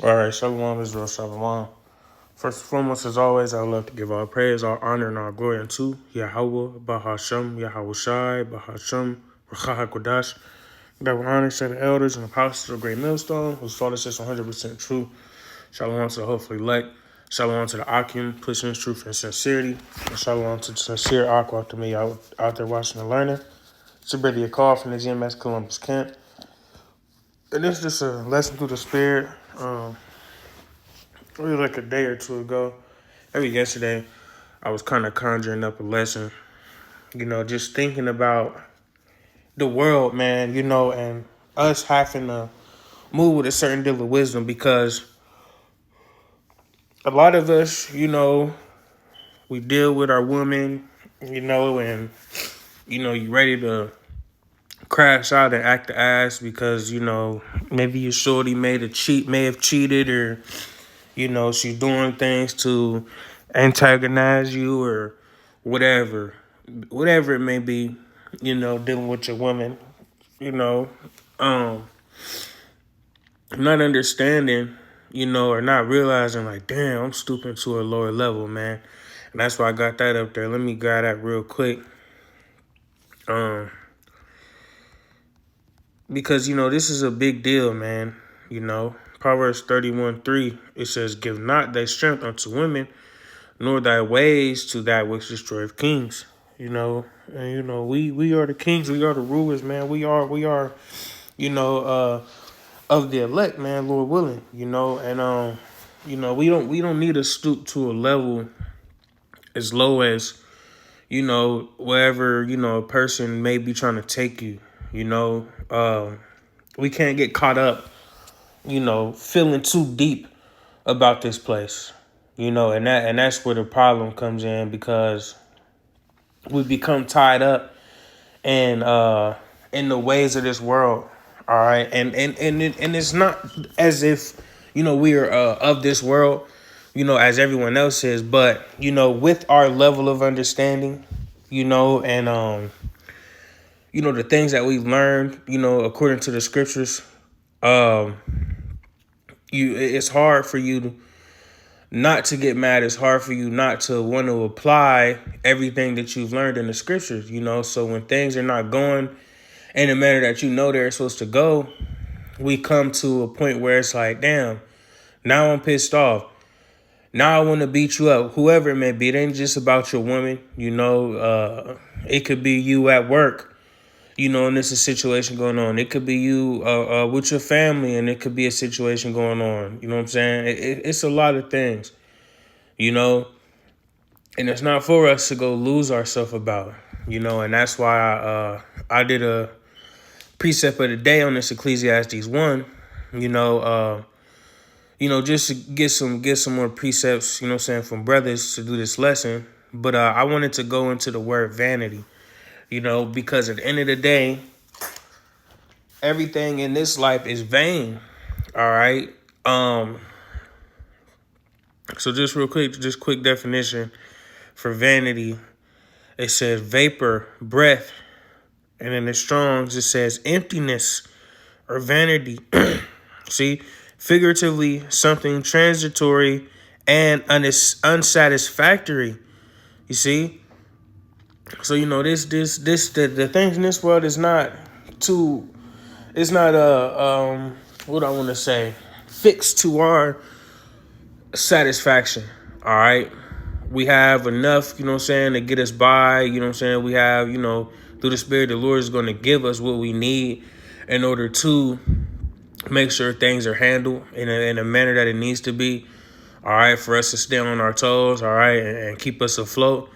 All right, Shalom Israel, Shalom. First and foremost, as always, I would love to give all praise, all honor, and all glory unto Yahweh, Bahashem, Yahweh Shai, Bahashem, Racha HaKodash. That will honor to the elders and apostles of the Great Millstone, whose thought is just 100% true. Shalom to the hopefully elect. Shalom to the Akim, pushing his truth and sincerity. And shalom to the sincere Aqua to me out there watching and learning. It's a brother call from the GMS Columbus camp. And this is just a lesson through the spirit. Really like a day or two ago, maybe yesterday, I was kind of conjuring up a lesson, just thinking about the world, man, and us having to move with a certain deal of wisdom because a lot of us, we deal with our women, and, you ready to crash out and act the ass because, maybe your shorty may have cheated or, she's doing things to antagonize you or whatever it may be, dealing with your woman, not understanding, or not realizing like, damn, I'm stooping to a lower level, man. And that's why I got that up there. Let me grab that real quick. Because, this is a big deal, man. Proverbs 31:3, it says, give not thy strength unto women, nor thy ways to that which destroyeth kings. And we are the kings, we are the rulers, man. We are, of the elect, man, Lord willing, and we don't need to stoop to a level as low as, wherever, a person may be trying to take you, we can't get caught up, feeling too deep about this place, and that's where the problem comes in because we become tied up in the ways of this world. All right. And it's not as if, we are of this world, as everyone else is, but, with our level of understanding, and the things that we've learned, according to the scriptures, it's hard for you not to get mad. It's hard for you not to want to apply everything that you've learned in the scriptures, so when things are not going in the manner that they're supposed to go, we come to a point where it's like, damn, now I'm pissed off. Now I want to beat you up, whoever it may be. It ain't just about your woman, it could be you at work, and there's a situation going on. It could be you with your family, and it could be a situation going on. You know what I'm saying? It's a lot of things, and it's not for us to go lose ourselves about, and that's why I did a precept of the day on this Ecclesiastes 1, just to get some more precepts, from brothers to do this lesson. But I wanted to go into the word vanity, because at the end of the day, everything in this life is vain. All right. So just real quick, just quick definition for vanity. It says vapor, breath, and in the Strong's it says emptiness or vanity. See, figuratively, something transitory and unsatisfactory. You see, so the things in this world is not too. It's not what I want to say, fixed to our satisfaction. All right, we have enough, to get us by. We have, through the Spirit, the Lord is going to give us what we need in order to make sure things are handled in a manner that it needs to be. All right, for us to stay on our toes. All right, and keep us afloat.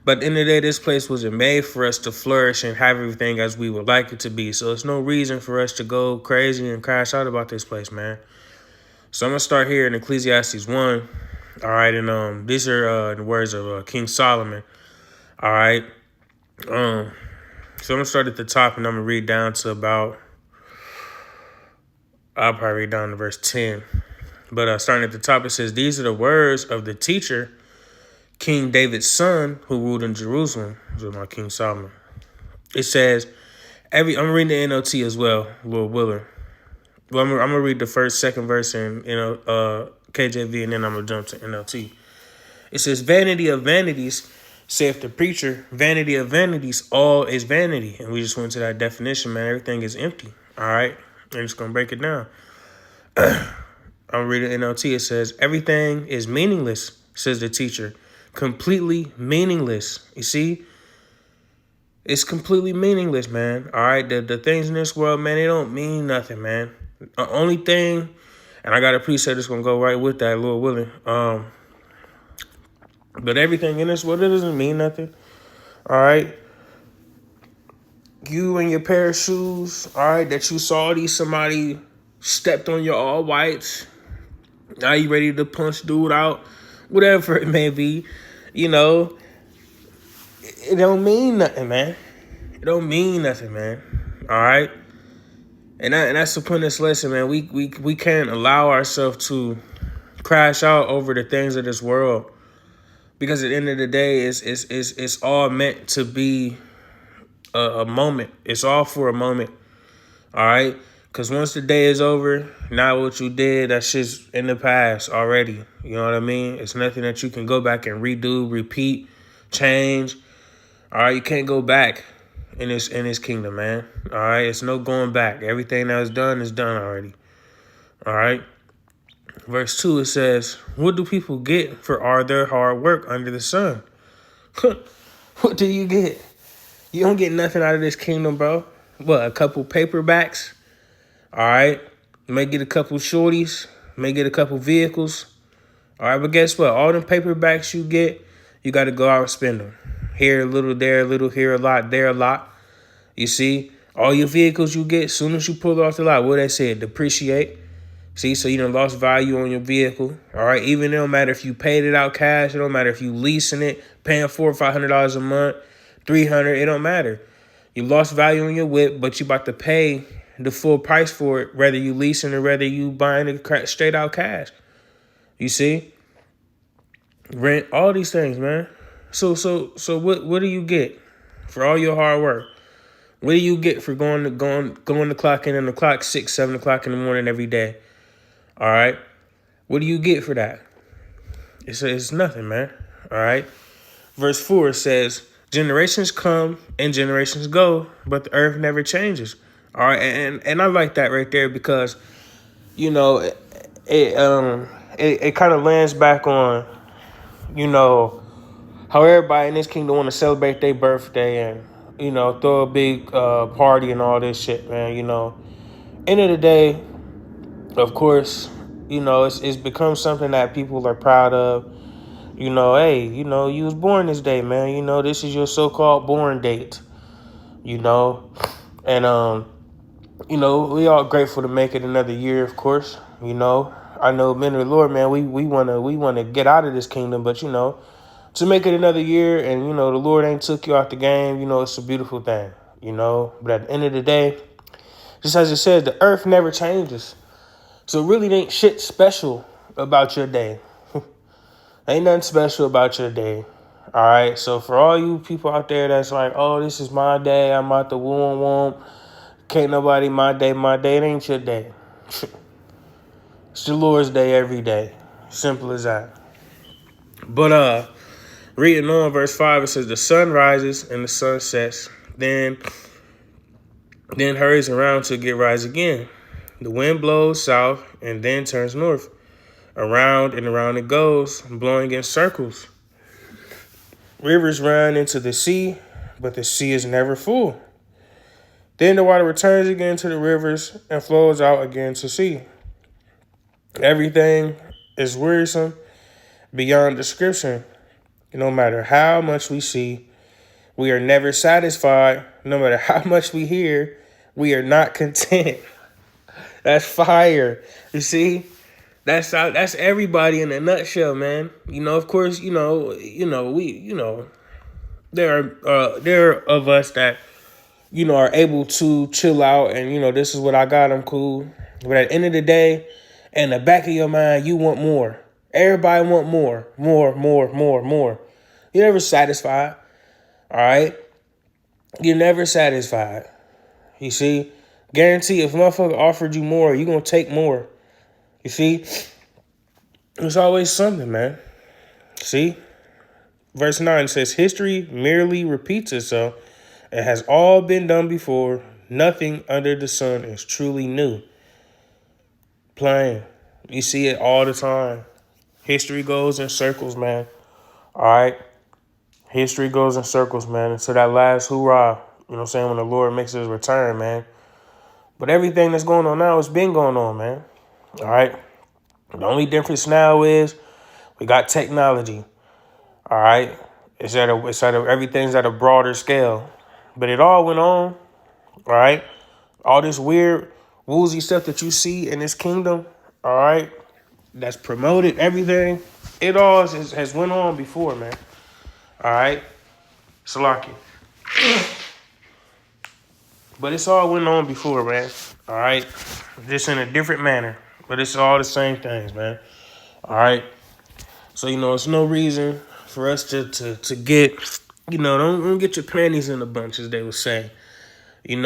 But at the end of the day, this place wasn't made for us to flourish and have everything as we would like it to be. So there's no reason for us to go crazy and crash out about this place, man. So I'm going to start here in Ecclesiastes 1. All right, and these are the words of King Solomon. All right. So I'm going to start at the top, and I'm going to read down to I'll probably read down to verse 10. But starting at the top, it says, these are the words of the teacher, King David's son, who ruled in Jerusalem. This is my King Solomon. It says, I'm reading the NLT as well, Lord willing. Well, I'm gonna read the second verse in KJV, and then I'm gonna jump to NLT. It says, "Vanity of vanities, saith the preacher. Vanity of vanities, all is vanity." And we just went to that definition, man. Everything is empty. All right, I'm just gonna break it down. I'm reading NLT. It says, "Everything is meaningless," says the teacher. Completely meaningless. You see, it's completely meaningless, man. All right, the things in this world, man, they don't mean nothing, man. The only thing, and I got a preset that's gonna go right with that, Lord willing. But everything in this world, it doesn't mean nothing. All right, you and your pair of shoes, all right, that you saw somebody stepped on your all whites. Now you ready to punch dude out, whatever it may be. You know, it don't mean nothing, man. It don't mean nothing, man. All right. And that's the point of this lesson, man. We can't allow ourselves to crash out over the things of this world, because at the end of the day, it's all meant to be a moment. It's all for a moment. All right. Because once the day is over, now what you did, that shit's in the past already. You know what I mean? It's nothing that you can go back and redo, repeat, change. All right, you can't go back in this kingdom, man. All right, it's no going back. Everything that was done is done already. All right. Verse 2, it says, "What do people get for all their hard work under the sun?" What do you get? You don't get nothing out of this kingdom, bro. What, a couple paperbacks? All right. You may get a couple shorties. May get a couple vehicles. All right, but guess what? All them paperbacks you get, you got to go out and spend them. Here a little, there a little, here a lot, there a lot. You see, all your vehicles you get, as soon as you pull off the lot, what they say, depreciate. See, so you done lost value on your vehicle. All right, even it don't matter if you paid it out cash. It don't matter if you leasing it, paying $400 or $500 a month, $300. It don't matter. You lost value on your whip, but you about to pay the full price for it, whether you leasing or whether you buying it straight out cash. You see, rent, all these things, man. So what do you get for all your hard work? What do you get for going to clock in on the clock 6, 7 o'clock in the morning every day? All right. What do you get for that? It's nothing, man. All right. Verse 4 says, "Generations come and generations go, but the earth never changes." All right. And I like that right there, because, you know, it kind of lands back on, you know, how everybody in this kingdom want to celebrate their birthday and, you know, throw a big party and all this shit, man. You know, end of the day, of course, you know, it's become something that people are proud of. You know, hey, you know, you was born this day, man. You know, this is your so-called born date. You know, and you know, we all grateful to make it another year, of course. You know, I know men of the Lord, man. We wanna get out of this kingdom, but you know, to make it another year, and you know, the Lord ain't took you out the game. You know, it's a beautiful thing. You know, but at the end of the day, just as it says, the earth never changes. So really ain't shit special about your day. Ain't nothing special about your day. All right. So for all you people out there that's like, oh, this is my day, I'm out the womb. Can't nobody my day. It ain't your day. It's the Lord's day every day. Simple as that. But reading on verse 5, it says, "The sun rises and the sun sets, then hurries around to get rise again. The wind blows south and then turns north. Around and around it goes, blowing in circles. Rivers run into the sea, but the sea is never full. Then the water returns again to the rivers and flows out again to sea. Everything is wearisome beyond description. No matter how much we see, we are never satisfied. No matter how much we hear, we are not content." That's fire. You see? That's everybody in a nutshell, man. You know, of course, there are of us that, you know, are able to chill out and, you know, this is what I got, I'm cool. But at the end of the day, in the back of your mind, you want more. Everybody want more. You're never satisfied. All right? You're never satisfied. You see? Guarantee if motherfucker offered you more, you gonna take more. You see? There's always something, man. See? Verse 9 says, history merely repeats itself. It has all been done before. Nothing under the sun is truly new. Plain. You see it all the time. History goes in circles, man. All right? History goes in circles, man. Until that last hoorah. You know what I'm saying? When the Lord makes his return, man. But everything that's going on now has been going on, man. All right? The only difference now is we got technology. All right? Everything's at a broader scale. But it all went on. All right? All this weird, woozy stuff that you see in this kingdom, all right, that's promoted, everything, it all has went on before, man. All right? Salaki. But it's all went on before, man. All right? Just in a different manner. But it's all the same things, man. All right? So, it's no reason for us to get, don't get your panties in a bunch, as they would say. It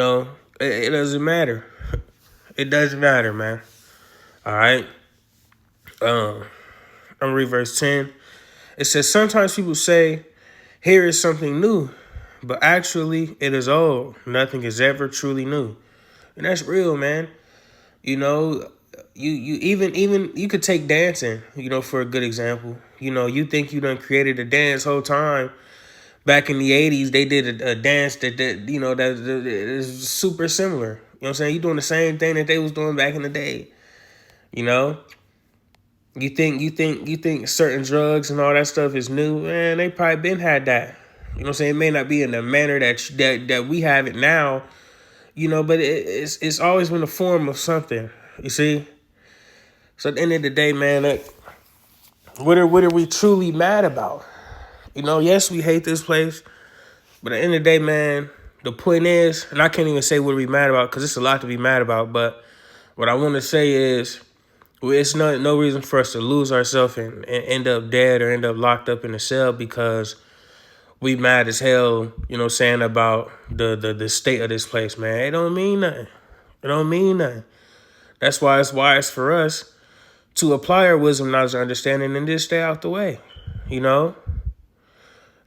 doesn't matter. It doesn't matter, man. All right? I'm gonna read verse 10. It says, sometimes people say, here is something new, but actually it is old. Nothing is ever truly new. And that's real, man. You even you could take dancing, for a good example. You think you done created a dance whole time. Back in the 80s, they did a dance that is super similar. You know what I'm saying? You doing the same thing that they was doing back in the day. You think certain drugs and all that stuff is new? Man, they probably been had that. You know what I'm saying? It may not be in the manner that we have it now, but it's always been a form of something. You see? So at the end of the day, man, what are we truly mad about? Yes, we hate this place, but at the end of the day, man, the point is, and I can't even say what we mad about because it's a lot to be mad about, but what I want to say is, it's no reason for us to lose ourselves and end up dead or end up locked up in a cell because we mad as hell, saying about the state of this place, man. It don't mean nothing. It don't mean nothing. That's why it's wise for us to apply our wisdom, knowledge, and understanding and just stay out the way.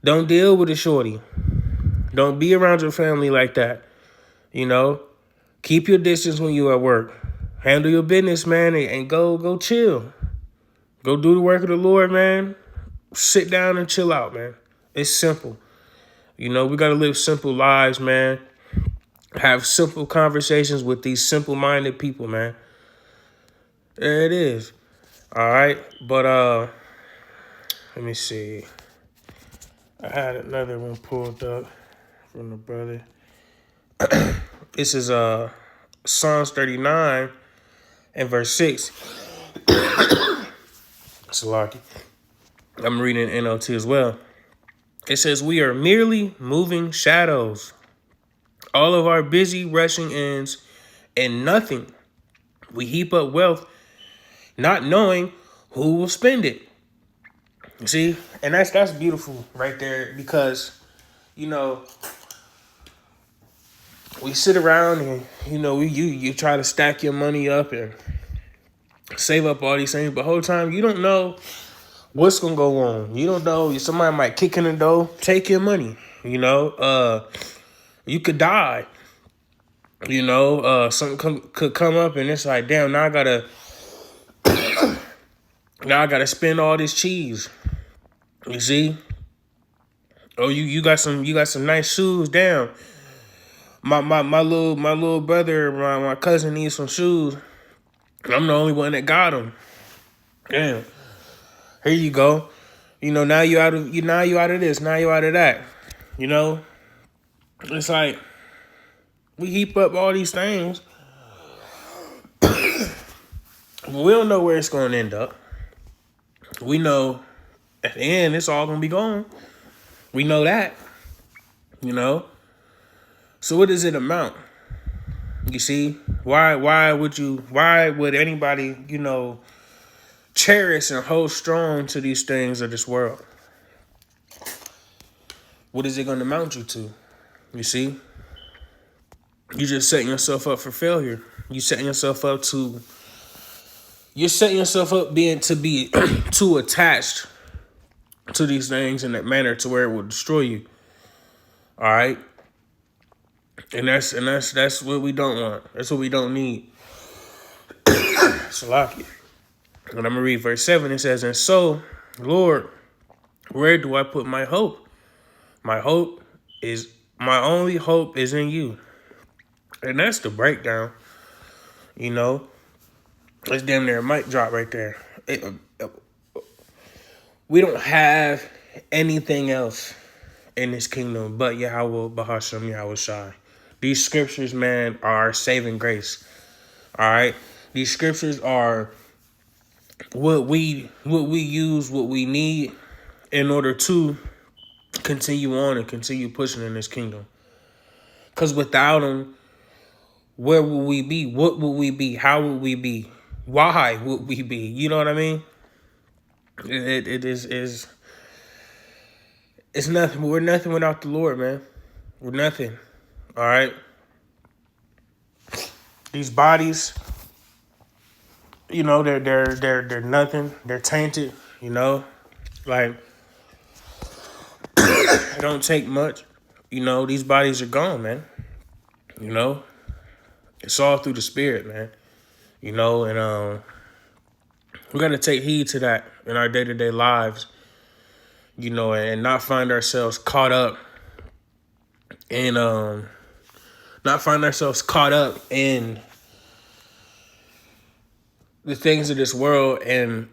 Don't deal with a shorty. Don't be around your family like that. Keep your distance when you at work. Handle your business, man, and go chill. Go do the work of the Lord, man. Sit down and chill out, man. It's simple. We got to live simple lives, man. Have simple conversations with these simple-minded people, man. There it is. All right. But let me see. I had another one pulled up from the brother. This is Psalms 39 and verse 6. Salaki. I'm reading NLT as well. It says, we are merely moving shadows. All of our busy rushing ends and nothing. We heap up wealth, not knowing who will spend it. You see? And that's beautiful right there because, we sit around and, you try to stack your money up and save up all these things, but the whole time you don't know what's gonna go on. You don't know. Somebody might kick in the door, take your money. You could die. Something could come up and it's like, damn, now I gotta spend all this cheese. You see? Oh, you got some nice shoes. Damn. My little brother, my cousin needs some shoes. I'm the only one that got them. Damn. Here you go. Now you out of this, now you out of that. It's like we heap up all these things. We don't know where it's going to end up. We know at the end it's all going to be gone. We know that. So what does it amount? You see? Why would anybody, cherish and hold strong to these things of this world? What is it going to amount you to? You see? you just setting yourself up for failure. You're setting yourself up being to be too attached to these things in that manner to where it will destroy you. All right. And that's what we don't want. That's what we don't need. Salaki. And I'm gonna read verse 7. It says, "And so, Lord, where do I put my hope? My only hope is in you." And that's the breakdown. You know, it's damn near a mic drop right there. We don't have anything else in this kingdom but Yahweh Bahasham Yahweh Shai. These scriptures, man, are our saving grace. All right, these scriptures are what we use, what we need in order to continue on and continue pushing in this kingdom. Because without them, where will we be? What will we be? How will we be? Why would we be? You know what I mean? It is it's nothing. We're nothing without the Lord, man. We're nothing. All right. These bodies, you know, they're nothing. They're tainted. You know, like it don't take much. You know, these bodies are gone, man. You know, it's all through the Spirit, man. You know, and we got to take heed to that in our day-to-day lives. You know, and not find ourselves caught up in the things of this world and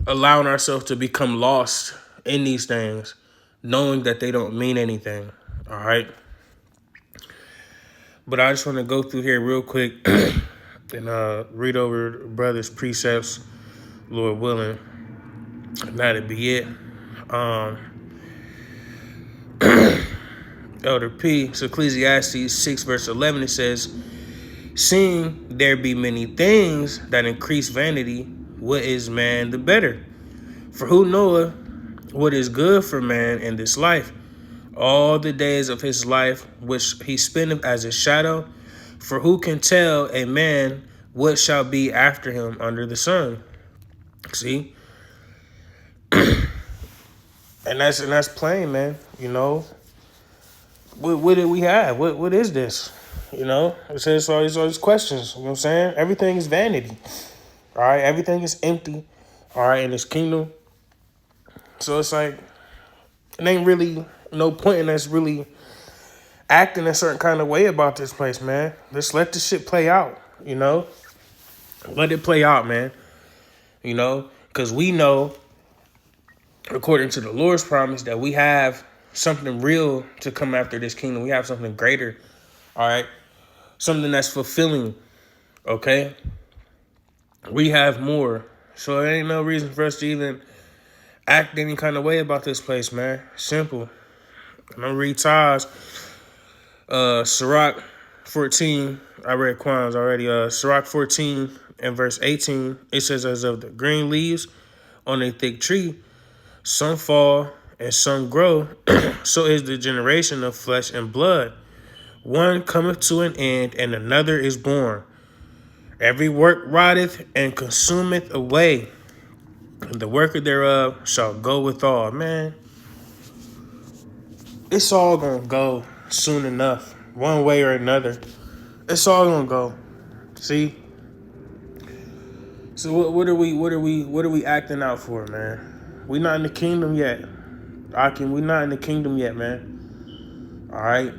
allowing ourselves to become lost in these things, knowing that they don't mean anything. All right. But I just want to go through here real quick and read over brother's precepts, Lord willing. And that'd be it. Elder P. So Ecclesiastes 6 verse 11, it says, "Seeing there be many things that increase vanity, what is man the better? For who knoweth what is good for man in this life? All the days of his life which he spendeth as a shadow. For who can tell a man what shall be after him under the sun?" See? And that's plain, man. You know, what did we have? What is this? You know, it says all these questions. You know what I'm saying? Everything is vanity. All right, everything is empty. All right, in this kingdom. So it's like it ain't really no point in us really acting a certain kind of way about this place, man. Just let this shit play out. You know, let it play out, man. You know, because we know, according to the Lord's promise, that we have something real to come after this kingdom. We have something greater, all right? Something that's fulfilling, okay? We have more. So there ain't no reason for us to even act any kind of way about this place, man. Simple. I'm going to read Taz, Sirach 14. I read Quan's already. Sirach 14 and verse 18. It says, "As of the green leaves on a thick tree, some fall and some grow, so is the generation of flesh and blood. One cometh to an end, and another is born. Every work rotteth and consumeth away, and the worker thereof shall go withal." Man, it's all gonna go soon enough, one way or another. It's all gonna go. See? So what are we acting out for, man? We not in the kingdom yet. We not in the kingdom yet, man. All right.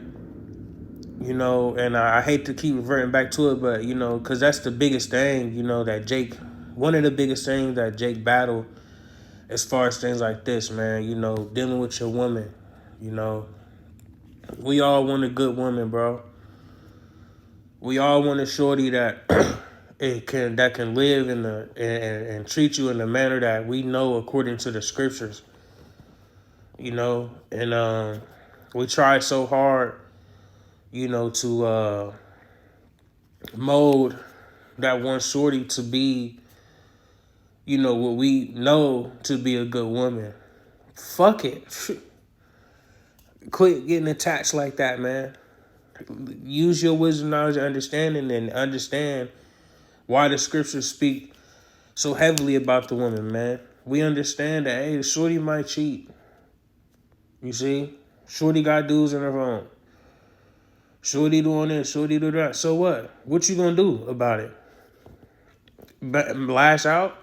You know, and I hate to keep reverting back to it, but, you know, because that's the biggest thing, you know, one of the biggest things that Jake battled as far as things like this, man, you know, dealing with your woman, you know. We all want a good woman, bro. We all want a shorty that can live and treat you in the manner that we know according to the scriptures, you know, and we try so hard, you know, to mold that one shorty to be, you know, what we know to be a good woman. Fuck it. Quit getting attached like that, man. Use your wisdom, knowledge, and understanding, and understand why the scriptures speak so heavily about the women, man. We understand that, hey, shorty might cheat. You see? Shorty got dudes in her phone. Shorty doing this, shorty do that. So what? What you gonna do about it? Lash out?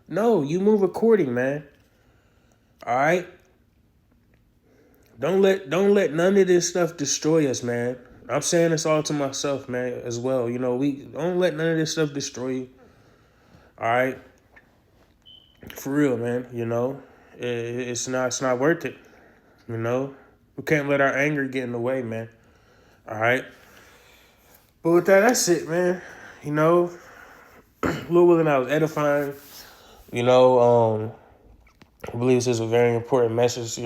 No, you move according, man. All right? Don't let none of this stuff destroy us, man. I'm saying this all to myself, man, as well. You know, we don't let none of this stuff destroy you. All right? For real, man. You know, it's not worth it. You know, we can't let our anger get in the way, man. All right. But with that, that's it, man. You know, Lord willing, I was edifying. You know, I believe this is a very important message. We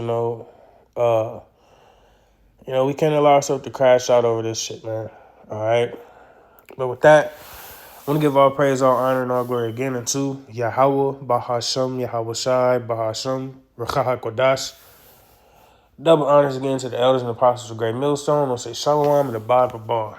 can't allow ourselves to crash out over this shit, man. All right. But with that, I want to give all praise, all honor, and all glory again unto Yahweh, Bahasham, Yahweh Shai, Bahasham, Rakaha Kodash. Double honors again to the elders and apostles of Great Millstone. I'll say Shalom and the Bible Bar.